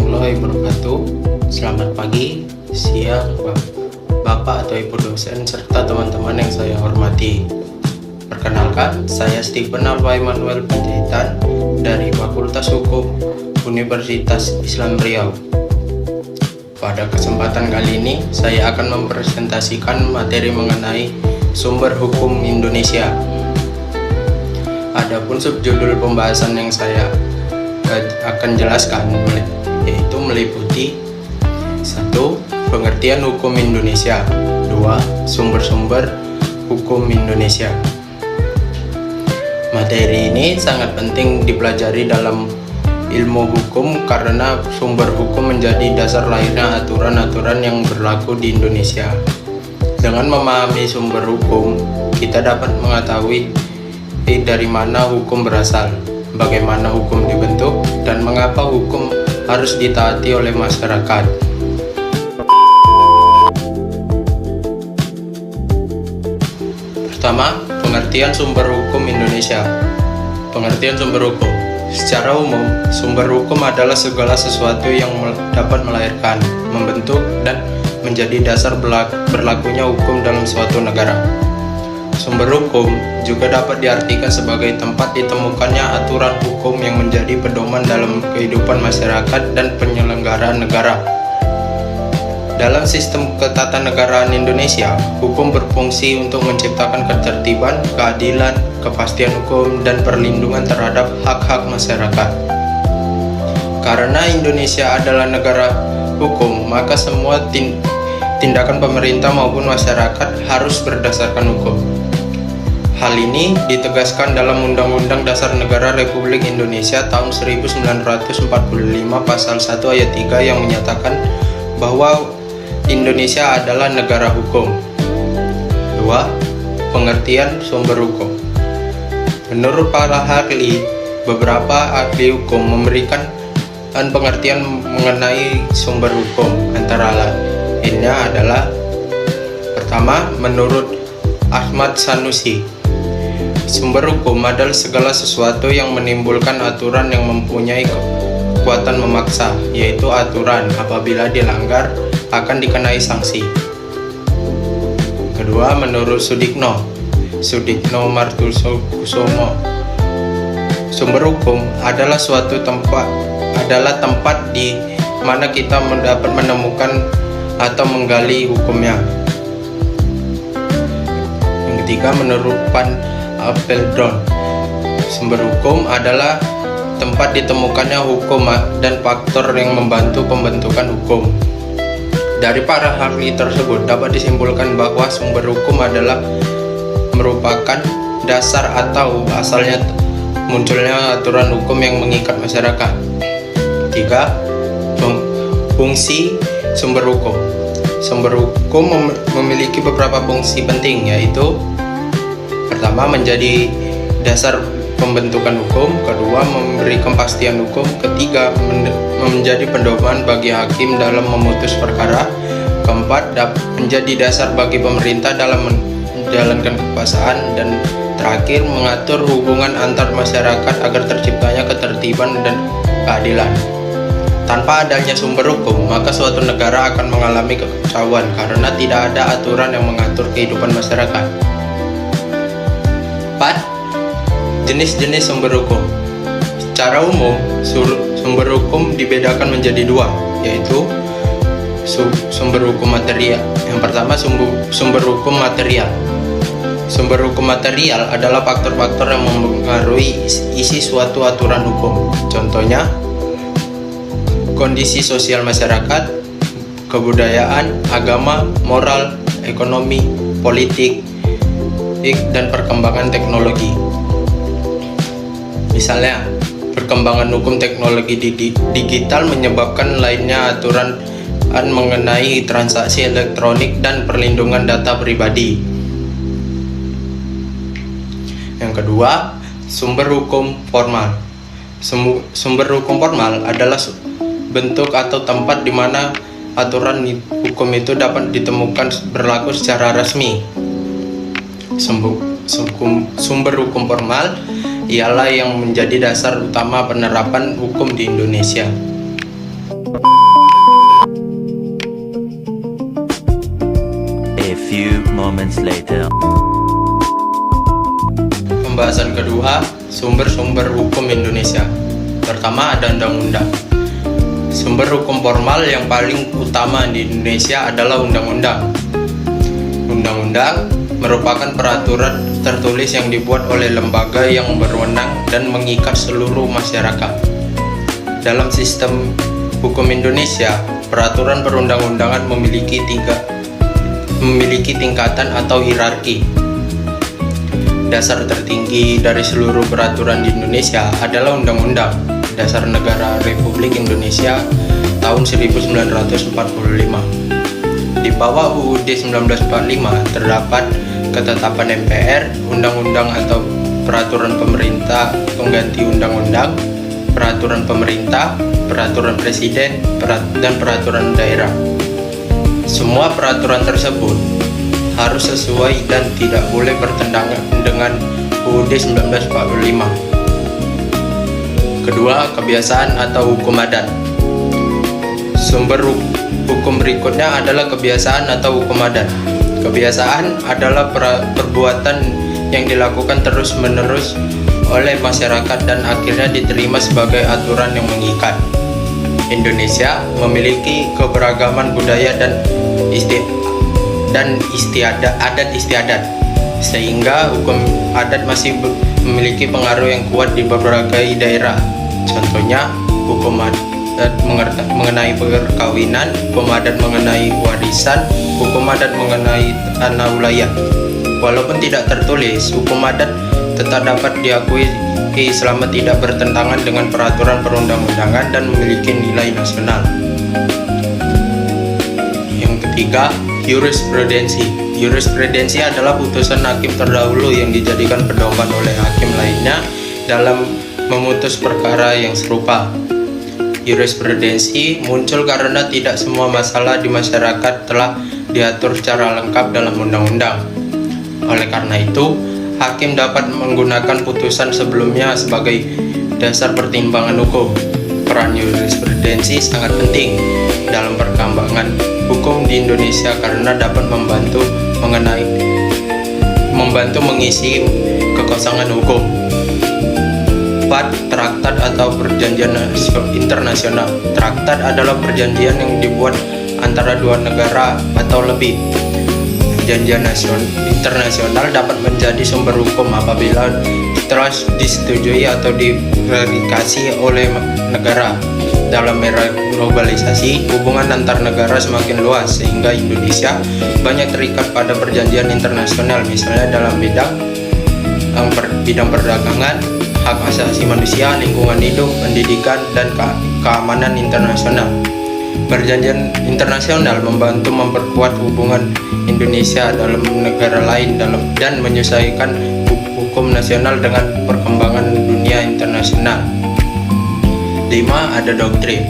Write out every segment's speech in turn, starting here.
warahmatullahi wabarakatuh. Selamat pagi, siang, Bapak atau Ibu dosen serta teman-teman yang saya hormati. Perkenalkan, saya Stephen Alva Emmanuel Panjaitan dari Fakultas Hukum Universitas Islam Riau. Pada kesempatan kali ini, saya akan mempresentasikan materi mengenai sumber hukum Indonesia. Adapun subjudul pembahasan yang saya akan jelaskan yaitu meliputi 1. Pengertian hukum Indonesia. 2. Sumber-sumber hukum Indonesia. Materi ini sangat penting dipelajari dalam ilmu hukum karena sumber hukum menjadi dasar lahirnya aturan-aturan yang berlaku di Indonesia. Dengan memahami sumber hukum, kita dapat mengetahui dari mana hukum berasal, bagaimana hukum dibentuk, dan mengapa hukum harus ditaati oleh masyarakat. Pertama, pengertian sumber hukum Indonesia. Pengertian sumber hukum. Secara umum, sumber hukum adalah segala sesuatu yang dapat melahirkan, membentuk, dan menjadi dasar berlakunya hukum dalam suatu negara. Sumber hukum juga dapat diartikan sebagai tempat ditemukannya aturan hukum yang menjadi pedoman dalam kehidupan masyarakat dan penyelenggaraan negara. Dalam sistem ketatanegaraan Indonesia, hukum berfungsi untuk menciptakan ketertiban, keadilan, kepastian hukum, dan perlindungan terhadap hak-hak masyarakat. Karena Indonesia adalah negara hukum, maka semua tindakan pemerintah maupun masyarakat harus berdasarkan hukum. Hal ini ditegaskan dalam Undang-Undang Dasar Negara Republik Indonesia tahun 1945 pasal 1 ayat 3 yang menyatakan bahwa Indonesia adalah negara hukum. 2. Pengertian sumber hukum. Menurut para ahli, beberapa ahli hukum memberikan pengertian mengenai sumber hukum, antara lainnya adalah: pertama, menurut Ahmad Sanusi, sumber hukum adalah segala sesuatu yang menimbulkan aturan yang mempunyai kekuatan memaksa, yaitu aturan apabila dilanggar akan dikenai sanksi. Kedua, menurut Sudikno Martusokusomo, sumber hukum adalah tempat di mana kita dapat menemukan atau menggali hukumnya. Yang ketiga, menurut Van Apeldoorn, sumber hukum adalah tempat ditemukannya hukum dan faktor yang membantu pembentukan hukum. Dari para ahli tersebut dapat disimpulkan bahwa sumber hukum adalah merupakan dasar atau asalnya munculnya aturan hukum yang mengikat masyarakat. 3. Fungsi sumber hukum. Sumber hukum memiliki beberapa fungsi penting, yaitu: pertama, menjadi dasar pembentukan hukum. Kedua, memberi kepastian hukum. Ketiga, menjadi pedoman bagi hakim dalam memutus perkara. Keempat, menjadi dasar bagi pemerintah dalam menjalankan kekuasaan. Dan terakhir, mengatur hubungan antar masyarakat agar terciptanya ketertiban dan keadilan. Tanpa adanya sumber hukum, maka suatu negara akan mengalami kekacauan karena tidak ada aturan yang mengatur kehidupan masyarakat. 4. Jenis-jenis sumber hukum. Secara umum, sumber hukum dibedakan menjadi dua, yaitu sumber hukum material. Yang pertama, sumber hukum material. Sumber hukum material adalah faktor-faktor yang mempengaruhi isi suatu aturan hukum. Contohnya, kondisi sosial masyarakat, kebudayaan, agama, moral, ekonomi, politik, dan perkembangan teknologi. Misalnya, perkembangan hukum teknologi digital menyebabkan lainnya aturan mengenai transaksi elektronik dan perlindungan data pribadi. Yang kedua, sumber hukum formal. Sumber hukum formal adalah bentuk atau tempat di mana aturan hukum itu dapat ditemukan berlaku secara resmi. Sumber hukum formal ialah yang menjadi dasar utama penerapan hukum di Indonesia. A few moments later. Pembahasan kedua, sumber-sumber hukum Indonesia. Pertama ada undang-undang. Sumber hukum formal yang paling utama di Indonesia adalah undang-undang. Undang-undang merupakan peraturan tertulis yang dibuat oleh lembaga yang berwenang dan mengikat seluruh masyarakat. Dalam sistem hukum Indonesia, peraturan perundang-undangan memiliki tingkatan atau hierarki. Dasar tertinggi dari seluruh peraturan di Indonesia adalah Undang-Undang Dasar Negara Republik Indonesia tahun 1945. Di bawah UUD 1945 terdapat ketetapan MPR, undang-undang atau peraturan pemerintah pengganti undang-undang, peraturan pemerintah, peraturan presiden, dan peraturan daerah. Semua peraturan tersebut harus sesuai dan tidak boleh bertentangan dengan UUD 1945. Kedua, kebiasaan atau hukum adat. Sumber hukum berikutnya adalah kebiasaan atau hukum adat. Kebiasaan adalah perbuatan yang dilakukan terus-menerus oleh masyarakat dan akhirnya diterima sebagai aturan yang mengikat. Indonesia memiliki keberagaman budaya dan adat istiadat, sehingga hukum adat masih memiliki pengaruh yang kuat di berbagai daerah. Contohnya, hukum adat mengenai perkawinan, hukum adat mengenai warisan, hukum adat mengenai tanah wilayah. Walaupun tidak tertulis, hukum adat tetap dapat diakui selama tidak bertentangan dengan peraturan perundang-undangan dan memiliki nilai nasional. Yang ketiga, jurisprudensi. Jurisprudensi adalah putusan hakim terdahulu yang dijadikan pedoman oleh hakim lainnya dalam memutus perkara yang serupa. Jurisprudensi muncul karena tidak semua masalah di masyarakat telah diatur secara lengkap dalam undang-undang. Oleh karena itu, hakim dapat menggunakan putusan sebelumnya sebagai dasar pertimbangan hukum. Peran jurisprudensi sangat penting dalam perkembangan hukum di Indonesia karena dapat membantu mengisi kekosongan hukum. 4. Traktat atau perjanjian internasional. Traktat adalah perjanjian yang dibuat antara dua negara atau lebih. Perjanjian internasional dapat menjadi sumber hukum apabila telah disetujui atau diverifikasi oleh negara. Dalam era globalisasi, hubungan antar negara semakin luas sehingga Indonesia banyak terikat pada perjanjian internasional, misalnya dalam bidang perdagangan, hak asasi manusia, lingkungan hidup, pendidikan, dan keamanan internasional. Perjanjian internasional membantu memperkuat hubungan Indonesia dalam negara lain dan menyesuaikan hukum nasional dengan perkembangan dunia internasional. 5. Ada doktrin.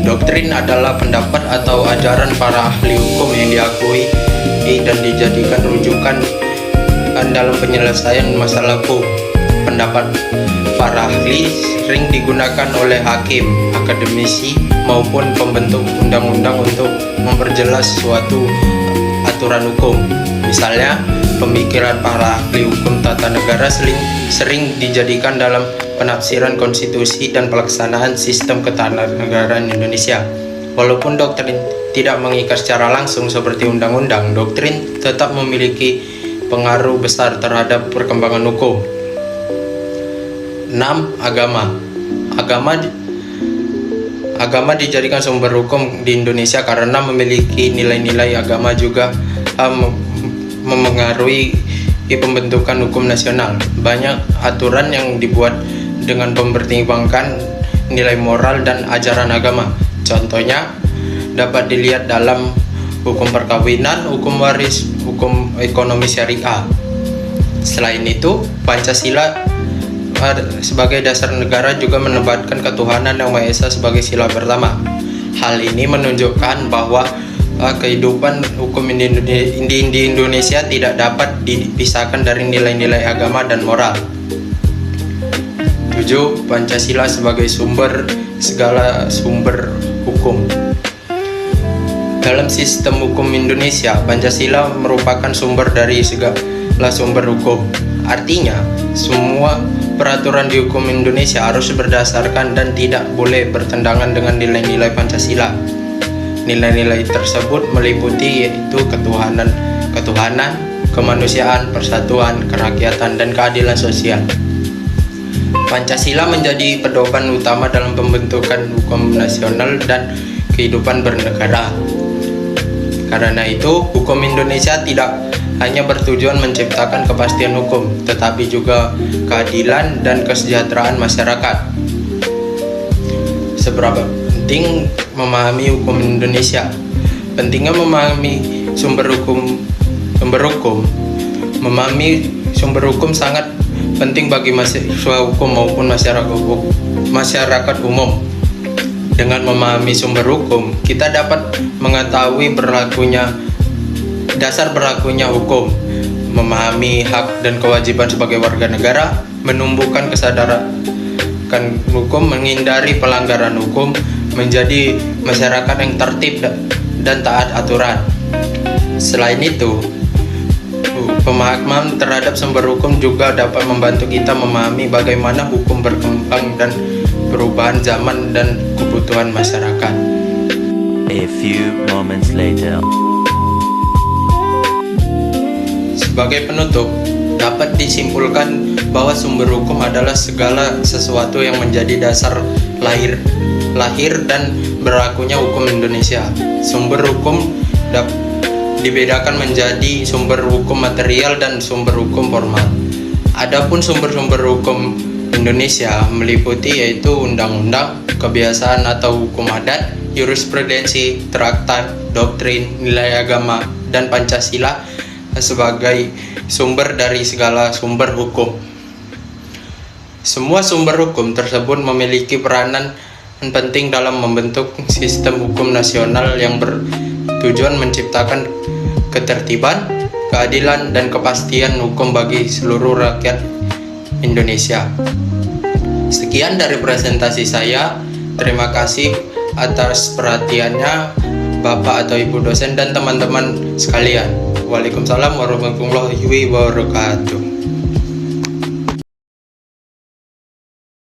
Doktrin adalah pendapat atau ajaran para ahli hukum yang diakui dan dijadikan rujukan dalam penyelesaian masalah hukum. Pendapat para ahli sering digunakan oleh hakim, akademisi, maupun pembentuk undang-undang untuk memperjelas suatu aturan hukum. Misalnya, pemikiran para ahli hukum tata negara sering dijadikan dalam penafsiran konstitusi dan pelaksanaan sistem ketatanegaraan Indonesia. Walaupun doktrin tidak mengikat secara langsung seperti undang-undang, doktrin tetap memiliki pengaruh besar terhadap perkembangan hukum. 6. Agama dijadikan sumber hukum di Indonesia karena memiliki nilai-nilai agama juga memengaruhi pembentukan hukum nasional. Banyak aturan yang dibuat dengan mempertimbangkan nilai moral dan ajaran agama. Contohnya dapat dilihat dalam hukum perkawinan, hukum waris, hukum ekonomi syariah. Selain itu, Pancasila sebagai dasar negara juga menebatkan ketuhanan Yang Maha Esa sebagai sila pertama. Hal ini menunjukkan bahwa kehidupan hukum di Indonesia tidak dapat dipisahkan dari nilai-nilai agama dan moral. 7. 7. Pancasila sebagai segala sumber hukum. Dalam sistem hukum Indonesia, Pancasila merupakan sumber dari segala sumber hukum. Artinya, semua peraturan di hukum Indonesia harus berdasarkan dan tidak boleh bertentangan dengan nilai-nilai Pancasila. Nilai-nilai tersebut meliputi yaitu ketuhanan, kemanusiaan, persatuan, kerakyatan, dan keadilan sosial. Pancasila menjadi pedoman utama dalam pembentukan hukum nasional dan kehidupan bernegara. Karena itu, hukum Indonesia tidak hanya bertujuan menciptakan kepastian hukum, tetapi juga keadilan dan kesejahteraan masyarakat. Seberapa penting memahami hukum Indonesia? Pentingnya memahami sumber hukum. Memahami sumber hukum sangat penting bagi mahasiswa hukum maupun masyarakat umum. Dengan memahami sumber hukum, kita dapat mengetahui dasar berlakunya hukum, memahami hak dan kewajiban sebagai warga negara, menumbuhkan kesadaran hukum, menghindari pelanggaran hukum, menjadi masyarakat yang tertib dan taat aturan. Selain itu, pemahaman terhadap sumber hukum juga dapat membantu kita memahami bagaimana hukum berkembang dan perubahan zaman dan kebutuhan masyarakat. A few moments later. Sebagai penutup, dapat disimpulkan bahwa sumber hukum adalah segala sesuatu yang menjadi dasar lahir dan berlakunya hukum Indonesia. Sumber hukum dibedakan menjadi sumber hukum material dan sumber hukum formal. Adapun sumber-sumber hukum Indonesia meliputi yaitu undang-undang, kebiasaan atau hukum adat, jurisprudensi, traktat, doktrin, nilai agama, dan Pancasila sebagai sumber dari segala sumber hukum. Semua sumber hukum tersebut memiliki peranan penting dalam membentuk sistem hukum nasional yang bertujuan menciptakan ketertiban, keadilan, dan kepastian hukum bagi seluruh rakyat Indonesia. Sekian dari presentasi saya. Terima kasih atas perhatiannya Bapak atau Ibu dosen dan teman-teman sekalian. Waalaikumsalam warahmatullahi wabarakatuh.